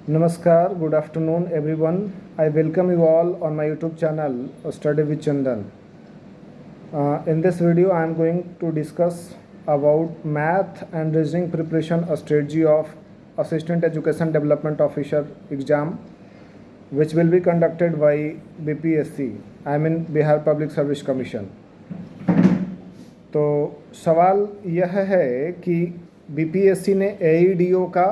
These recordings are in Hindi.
Namaskar, good afternoon everyone. I welcome you all on my YouTube channel Study with Chandan. In this video I am going to discuss about math and reasoning preparation, a strategy of Assistant Education Development Officer exam which will be conducted by BPSC, I mean Bihar Public Service Commission. तो सवाल यह है कि बीपीएससी ने एईडीओ का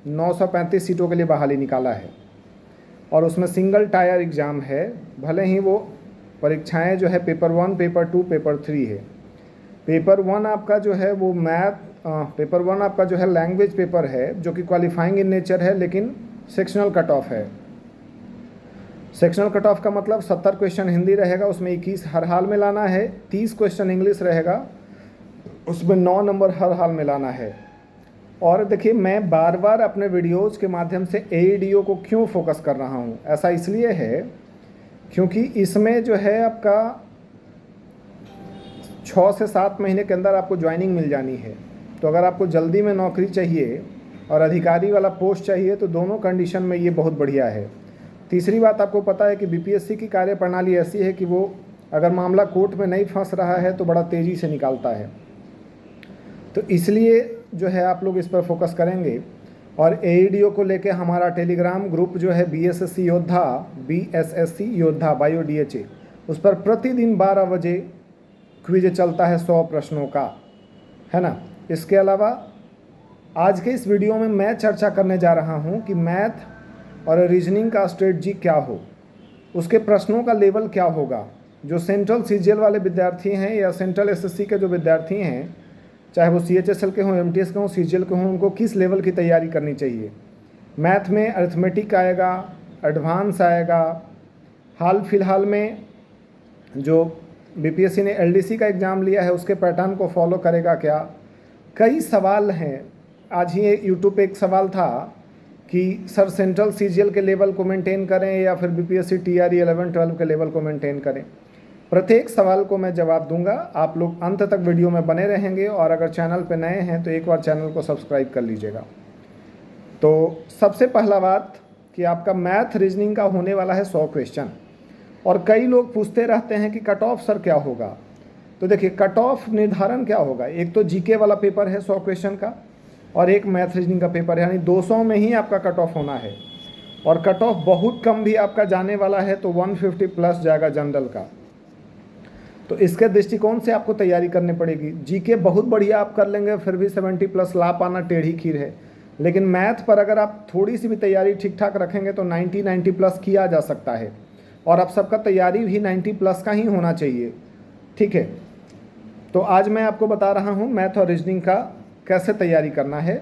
935 सीटों के लिए बहाली निकाला है और उसमें सिंगल टायर एग्ज़ाम है। भले ही वो परीक्षाएं जो है पेपर 1, पेपर 2, पेपर 3 है। पेपर 1 आपका जो है वो पेपर 1 आपका जो है लैंग्वेज पेपर है जो कि क्वालिफाइंग इन नेचर है, लेकिन सेक्शनल कट ऑफ है। सेक्शनल कट ऑफ का मतलब 70 क्वेश्चन हिंदी रहेगा, उसमें 21 हर हाल में लाना है। 30 क्वेश्चन इंग्लिश रहेगा, उसमें 9 नंबर हर हाल में लाना है। और देखिए, मैं बार बार अपने वीडियोज़ के माध्यम से एईडीओ को क्यों फोकस कर रहा हूँ, ऐसा इसलिए है क्योंकि इसमें जो है आपका 6 से 7 महीने के अंदर आपको ज्वाइनिंग मिल जानी है। तो अगर आपको जल्दी में नौकरी चाहिए और अधिकारी वाला पोस्ट चाहिए तो दोनों कंडीशन में ये बहुत बढ़िया है। तीसरी बात, आपको पता है कि बीपीएससी की कार्यप्रणाली ऐसी है कि वो अगर मामला कोर्ट में नहीं फंस रहा है तो बड़ा तेज़ी से निकालता है। तो इसलिए जो है आप लोग इस पर फोकस करेंगे। और एईडीओ को लेके हमारा टेलीग्राम ग्रुप जो है बीएसएससी योद्धा बायो डीएचए, उस पर प्रतिदिन 12 बजे क्विज चलता है 100 प्रश्नों का, है ना। इसके अलावा आज के इस वीडियो में मैं चर्चा करने जा रहा हूँ कि मैथ और रीजनिंग का स्ट्रेटजी क्या हो, उसके प्रश्नों का लेवल क्या होगा। जो सेंट्रल सीजीएल वाले विद्यार्थी हैं या सेंट्रल एसएससी के जो विद्यार्थी हैं, चाहे वो सीएचएसएल के हों, एमटीएस के हों, सीजीएल के हों, उनको किस लेवल की तैयारी करनी चाहिए। मैथ में अरिथमेटिक आएगा, एडवांस आएगा। हाल फिलहाल में जो बीपीएससी ने एलडीसी का एग्ज़ाम लिया है उसके पैटर्न को फॉलो करेगा क्या, कई सवाल हैं। आज ही यूट्यूब पे एक सवाल था कि सर सेंट्रल सीजीएल के लेवल को मेंटेन करें या फिर बीपीएससी टीआरई 11-12 के लेवल को मेंटेन करें। प्रत्येक सवाल को मैं जवाब दूंगा। आप लोग अंत तक वीडियो में बने रहेंगे और अगर चैनल पे नए हैं तो एक बार चैनल को सब्सक्राइब कर लीजिएगा। तो सबसे पहला बात कि आपका मैथ रीजनिंग का होने वाला है 100 क्वेश्चन। और कई लोग पूछते रहते हैं कि कट ऑफ सर क्या होगा। तो देखिए, कट ऑफ निर्धारण क्या होगा। एक तो जीके वाला पेपर है 100 क्वेश्चन का और एक मैथ रीजनिंग का पेपर है, यानी 200 में ही आपका कट ऑफ होना है। और कट ऑफ बहुत कम भी आपका जाने वाला है, तो 150 प्लस जाएगा जनरल का। तो इसके दृष्टिकोण से आपको तैयारी करनी पड़ेगी। जीके बहुत बढ़िया आप कर लेंगे, फिर भी 70 प्लस ला पाना टेढ़ी खीर है। लेकिन मैथ पर अगर आप थोड़ी सी भी तैयारी ठीक ठाक रखेंगे तो 90 प्लस किया जा सकता है। और आप सबका तैयारी भी 90 प्लस का ही होना चाहिए, ठीक है। तो आज मैं आपको बता रहा हूँ मैथ और रीजनिंग का कैसे तैयारी करना है।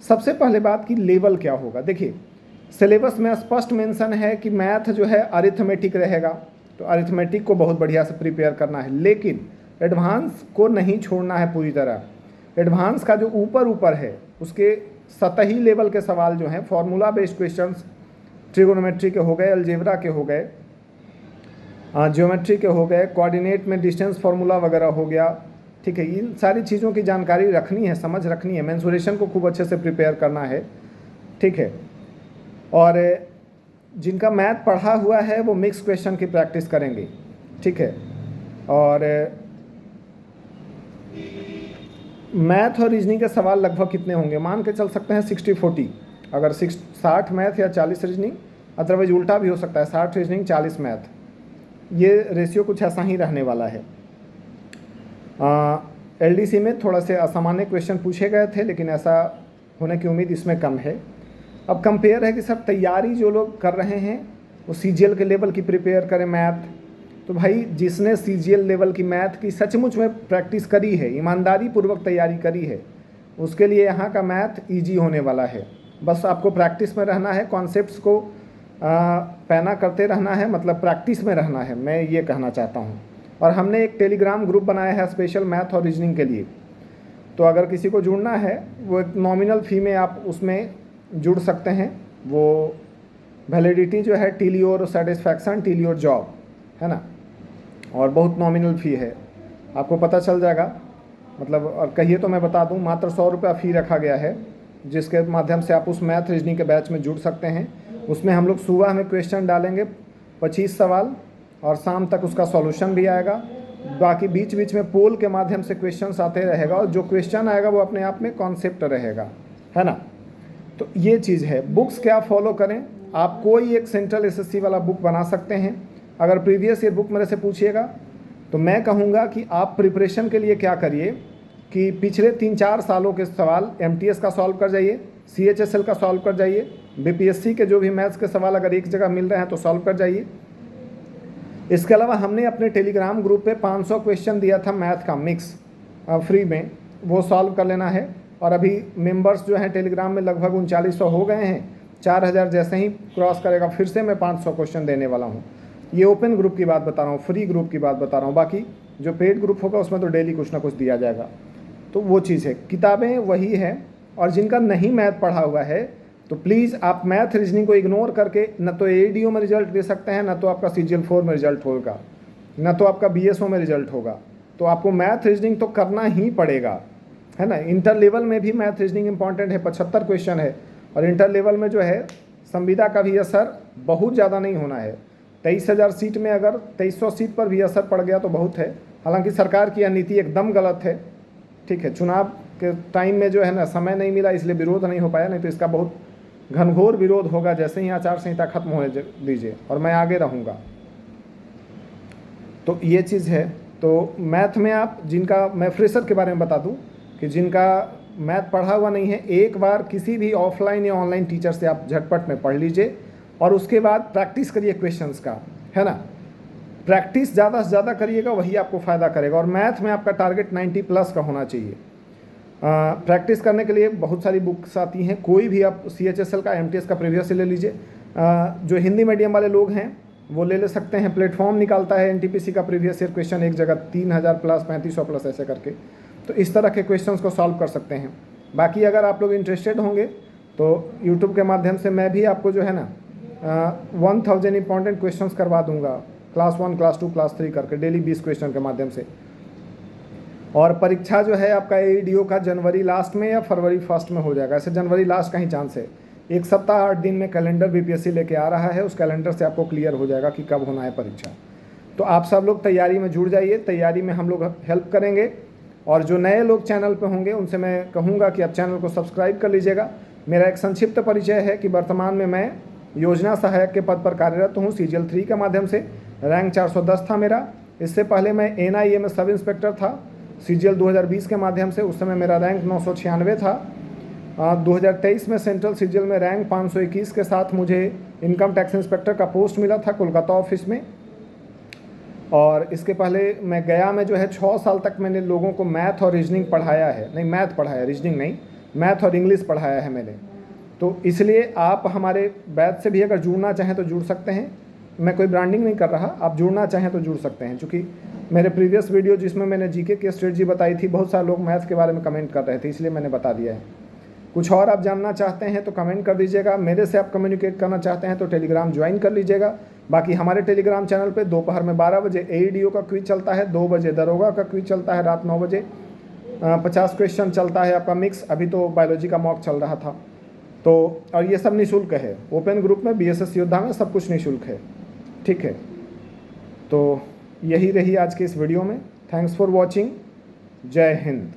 सबसे पहले बात की लेवल क्या होगा। देखिए, सिलेबस में स्पष्ट मेंशन है कि मैथ जो है अरिथमेटिक रहेगा, तो अरिथमेटिक को बहुत बढ़िया से प्रिपेयर करना है। लेकिन एडवांस को नहीं छोड़ना है पूरी तरह। एडवांस का जो ऊपर है उसके सतही लेवल के सवाल जो हैं, फार्मूला बेस्ड क्वेश्चंस, ट्रिगोनोमेट्री के हो गए, अलजेब्रा के हो गए, ज्योमेट्री के हो गए, कोऑर्डिनेट में डिस्टेंस फार्मूला वगैरह हो गया, ठीक है। इन सारी चीज़ों की जानकारी रखनी है, समझ रखनी है। मेंसुरेशन को खूब अच्छे से प्रिपेयर करना है, ठीक है। और जिनका मैथ पढ़ा हुआ है वो मिक्स क्वेश्चन की प्रैक्टिस करेंगे, ठीक है। और मैथ और रीजनिंग के सवाल लगभग कितने होंगे, मान के चल सकते हैं 60-40। अगर 60 मैथ या 40 रीजनिंग, अदरवाइज उल्टा भी हो सकता है, 60 रीजनिंग 40 मैथ। ये रेशियो कुछ ऐसा ही रहने वाला है। एलडीसी में थोड़ा से असामान्य क्वेश्चन पूछे गए थे, लेकिन ऐसा होने की उम्मीद इसमें कम है। अब कंपेयर है कि सब तैयारी जो लोग कर रहे हैं वो सीजीएल के लेवल की प्रिपेयर करें मैथ। तो भाई, जिसने सीजीएल लेवल की मैथ की सचमुच में प्रैक्टिस करी है, ईमानदारी पूर्वक तैयारी करी है, उसके लिए यहाँ का मैथ इजी होने वाला है। बस आपको प्रैक्टिस में रहना है, कॉन्सेप्ट्स को पैना करते रहना है, मतलब प्रैक्टिस में रहना है, मैं ये कहना चाहता हूँ। और हमने एक टेलीग्राम ग्रुप बनाया है स्पेशल मैथ और रीजनिंग के लिए। तो अगर किसी को जुड़ना है, वो एक नॉमिनल फ़ी में आप उसमें जुड़ सकते हैं। वो वैलिडिटी जो है till your satisfaction till your job, है ना। और बहुत नॉमिनल फ़ी है, आपको पता चल जाएगा। मतलब और कहिए तो मैं बता दूं, मात्र 100 रुपया फ़ी रखा गया है जिसके माध्यम से आप उस मैथ रीजनिंग के बैच में जुड़ सकते हैं। उसमें हम लोग सुबह में क्वेश्चन डालेंगे 25 सवाल और शाम तक उसका सॉल्यूशन भी आएगा। बाकी बीच बीच में पोल के माध्यम से क्वेश्चंस आते रहेगा और जो क्वेश्चन आएगा वो अपने आप में कॉन्सेप्ट रहेगा, है ना। तो ये चीज़ है। बुक्स क्या फॉलो करें, आप कोई एक सेंट्रल एसएससी वाला बुक बना सकते हैं। अगर प्रीवियस ईयर बुक मेरे से पूछिएगा तो मैं कहूँगा कि आप प्रिपरेशन के लिए क्या करिए कि पिछले 3-4 सालों के सवाल एमटीएस का सॉल्व कर जाइए, सीएचएसएल का सॉल्व कर जाइए, बीपीएससी के जो भी मैथ्स के सवाल अगर एक जगह मिल रहे हैं तो सॉल्व कर जाइए। इसके अलावा हमने अपने टेलीग्राम ग्रुप पे 500 क्वेश्चन दिया था मैथ का मिक्स फ्री में, वो सॉल्व कर लेना है। और अभी मेंबर्स जो हैं टेलीग्राम में लगभग 3900 हो गए हैं। 4000 जैसे ही क्रॉस करेगा फिर से मैं 500 क्वेश्चन देने वाला हूँ। ये ओपन ग्रुप की बात बता रहा हूँ, फ्री ग्रुप की बात बता रहा हूँ। बाकी जो पेड ग्रुप होगा उसमें तो डेली कुछ ना कुछ दिया जाएगा। तो वो चीज़ है, किताबें वही है। और जिनका नहीं मैथ पढ़ा हुआ है तो प्लीज़ आप मैथ रीजनिंग को इग्नोर करके न तो एडीओ में रिजल्ट दे सकते हैं, न तो आपका CGL 4 में रिजल्ट होगा, न तो आपका BSO में रिजल्ट होगा। तो आपको मैथ रीजनिंग तो करना ही पड़ेगा, है ना। इंटर लेवल में भी मैथ रीजनिंग इंपॉर्टेंट है, 75 क्वेश्चन है। और इंटर लेवल में जो है संविदा का भी असर बहुत ज़्यादा नहीं होना है। 23,000 सीट में अगर 2300 सीट पर भी असर पड़ गया तो बहुत है। हालांकि सरकार की यह नीति एकदम गलत है, ठीक है। चुनाव के टाइम में जो है ना समय नहीं मिला इसलिए विरोध नहीं हो पाया, नहीं तो इसका बहुत घनघोर विरोध होगा जैसे ही आचार संहिता खत्म होने दीजिए, और मैं आगे रहूँगा। तो ये चीज़ है। तो मैथ में आप जिनका, मैं फ्रेशर के बारे में बता दूं कि जिनका मैथ पढ़ा हुआ नहीं है, एक बार किसी भी ऑफलाइन या ऑनलाइन टीचर से आप झटपट में पढ़ लीजिए और उसके बाद प्रैक्टिस करिए क्वेश्चंस का, है ना। प्रैक्टिस ज़्यादा से ज़्यादा करिएगा, वही आपको फ़ायदा करेगा। और मैथ में आपका टारगेट 90+ का होना चाहिए। प्रैक्टिस करने के लिए बहुत सारी बुक्स आती हैं, कोई भी आप CHSL का, MTS का प्रीवियस ले लीजिए। जो हिंदी मीडियम वाले लोग हैं वो ले सकते हैं, प्लेटफॉर्म निकालता है NTPC का प्रीवियस ईयर क्वेश्चन एक जगह 3000+, 3500+ ऐसे करके। तो इस तरह के क्वेश्चंस को सॉल्व कर सकते हैं। बाकी अगर आप लोग इंटरेस्टेड होंगे तो यूट्यूब के माध्यम से मैं भी आपको जो है ना 1000 इंपॉर्टेंट क्वेश्चंस करवा दूंगा, क्लास 1, क्लास 2, क्लास 3 करके डेली 20 क्वेश्चन के माध्यम से। और परीक्षा जो है आपका ADO का जनवरी लास्ट में या फरवरी फर्स्ट में हो जाएगा। ऐसे जनवरी लास्ट का ही चांस है। 1 सप्ताह 8 दिन में कैलेंडर BPSC लेके आ रहा है, उस कैलेंडर से आपको क्लियर हो जाएगा कि कब होना है परीक्षा। तो आप सब लोग तैयारी में जुड़ जाइए, तैयारी में हम लोग हेल्प करेंगे। और जो नए लोग चैनल पे होंगे उनसे मैं कहूँगा कि आप चैनल को सब्सक्राइब कर लीजिएगा। मेरा एक संक्षिप्त परिचय है कि वर्तमान में मैं योजना सहायक के पद पर कार्यरत हूँ। CGL 3 के माध्यम से रैंक 410 था मेरा। इससे पहले मैं NIA में सब इंस्पेक्टर था CGL 2020 के माध्यम से, उस समय मेरा रैंक 996 था। 2023 में सेंट्रल CGL में रैंक 521 के साथ मुझे इनकम टैक्स इंस्पेक्टर का पोस्ट मिला था कोलकाता ऑफिस में। और इसके पहले मैं गया में जो है 6 साल तक मैंने लोगों को मैथ और रीजनिंग पढ़ाया है, नहीं मैथ पढ़ाया, रीजनिंग नहीं, मैथ और इंग्लिश पढ़ाया है मैंने। तो इसलिए आप हमारे बैच से भी अगर जुड़ना चाहें तो जुड़ सकते हैं। मैं कोई ब्रांडिंग नहीं कर रहा, आप जुड़ना चाहें तो जुड़ सकते हैं। क्योंकि मेरे प्रीवियस वीडियो जिसमें मैंने GK की स्ट्रेटजी बताई थी, बहुत सारे लोग मैथ के बारे में कमेंट कर रहे थे, इसलिए मैंने बता दिया है। कुछ और आप जानना चाहते हैं तो कमेंट कर दीजिएगा। मेरे से आप कम्युनिकेट करना चाहते हैं तो टेलीग्राम ज्वाइन कर लीजिएगा। बाकी हमारे टेलीग्राम चैनल पे दोपहर में 12 बजे AEDO का क्विज चलता है, 2 बजे दरोगा का क्विज चलता है, रात 9 बजे 50 क्वेश्चन चलता है आपका मिक्स। अभी तो बायोलॉजी का मॉक चल रहा था। तो और ये सब निःशुल्क है। ओपन ग्रुप में BSS योद्धा में सब कुछ निःशुल्क है, ठीक है। तो यही रही आज के इस वीडियो में। Thanks for watching. जय हिंद।